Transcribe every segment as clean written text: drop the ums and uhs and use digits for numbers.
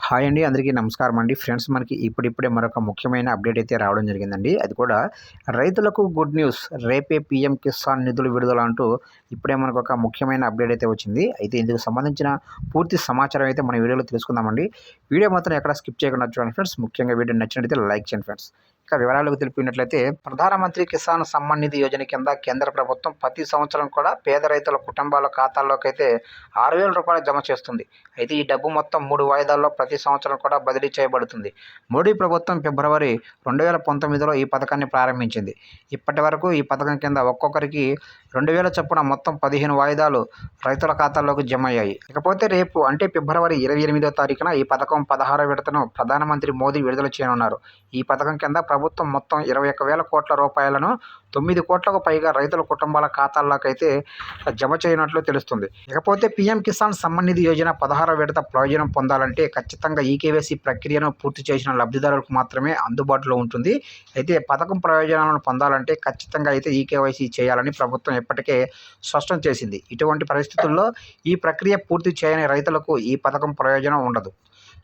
Hi అండి. అందరికీ నమస్కారం అండి. ఫ్రెండ్స్ మనకి ఇప్పుడిప్పుడే మరొక ముఖ్యమైన అప్డేట్ అయితే రావడం జరిగిందండి. అది కూడా రైతులకు గుడ్ న్యూస్. రేపే పీఎం కిసాన్ నిధులు విడుదల అంటూ ఇప్పుడే మనకు ఒక ముఖ్యమైన అప్డేట్ అయితే వచ్చింది. అయితే ఇందుకు సంబంధించిన పూర్తి సమాచారం అయితే మన వీడియోలో తెలుసుకుందామండి. వీడియో మాత్రం ఎక్కడ స్కిప్ చేయకుండా చూడండి ఫ్రెండ్స్. ముఖ్యంగా వీడియో నచ్చినట్లయితే లైక్ చేయండి ఫ్రెండ్స్. ఇక వివరాలకు తెలిపినట్లయితే ప్రధానమంత్రి కిసాన్ సమ్మాన్ నిధి యోజన కింద కేంద్ర ప్రభుత్వం ప్రతి సంవత్సరం కూడా పేద రైతుల కుటుంబాల ఖాతాల్లోకి అయితే రూ. 6,000 జమ చేస్తుంది. అయితే ఈ డబ్బు మొత్తం 3 వాయిదాల్లో ప్రతి సంవత్సరం కూడా బదిలీ చేయబడుతుంది. మోడీ ప్రభుత్వం ఫిబ్రవరి 2019లో ఈ పథకాన్ని ప్రారంభించింది. ఇప్పటి వరకు ఈ పథకం కింద ఒక్కొక్కరికి 2,000 చొప్పున మొత్తం 15 వాయిదాలు రైతుల ఖాతాల్లోకి జమ అయ్యాయి. ఇకపోతే రేపు అంటే ఫిబ్రవరి 28వ తారీఖున ఈ పథకం 16వ విడతను ప్రధానమంత్రి మోదీ విడుదల చేయనున్నారు. ఈ పథకం కింద ప్రభుత్వం మొత్తం 21,000 కోట్ల రూపాయలను 9 కోట్లకు పైగా రైతుల కుటుంబాల ఖాతాల్లోకి అయితే జమ చేయనున్నట్లు తెలుస్తుంది. ఇకపోతే పీఎం కిసాన్ సమ్మాన్ నిధి యోజన 16వ విడత ప్రయోజనం పొందాలంటే ఖచ్చితంగా ఈకేవైసీ ప్రక్రియను పూర్తి చేసిన లబ్ధిదారులకు మాత్రమే అందుబాటులో ఉంటుంది. అయితే పథకం ప్రయోజనాలను పొందాలంటే ఖచ్చితంగా అయితే ఈకేవైసీ చేయాలని ప్రభుత్వం ఇప్పటికే స్పష్టం చేసింది. ఇటువంటి పరిస్థితుల్లో ఈ ప్రక్రియ పూర్తి చేయని రైతులకు ఈ పథకం ప్రయోజనం ఉండదు.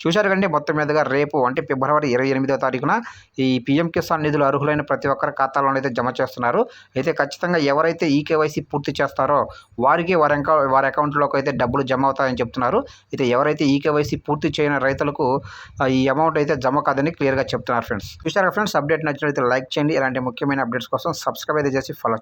చూశారు కండి, మొత్తం మీదుగా రేపు అంటే ఫిబ్రవరి 28వ తారీఖున ఈ పీఎం కిసాన్ నిధులు అర్హులైన ప్రతి ఒక్కరి ఖాతాలోనైతే జమ చేస్తున్నారు. అయితే ఖచ్చితంగా ఎవరైతే ఈకేవైసీ పూర్తి చేస్తారో వారికి వారి అకౌంట్లోకి అయితే డబ్బులు జమ అవుతాయని చెప్తున్నారు. అయితే ఎవరైతే ఈకేవైసీ పూర్తి చేయని రైతులకు ఈ అమౌంట్ అయితే జమ కాదని క్లియర్గా చెప్తున్నారు ఫ్రెండ్స్. చూశారు ఫ్రెండ్స్, అప్డేట్ నచ్చినట్లయితే లైక్ చేయండి. ఇలాంటి ముఖ్యమైన అప్డేట్స్ కోసం సబ్స్క్రైబ్ అయితే చేసి ఫాలో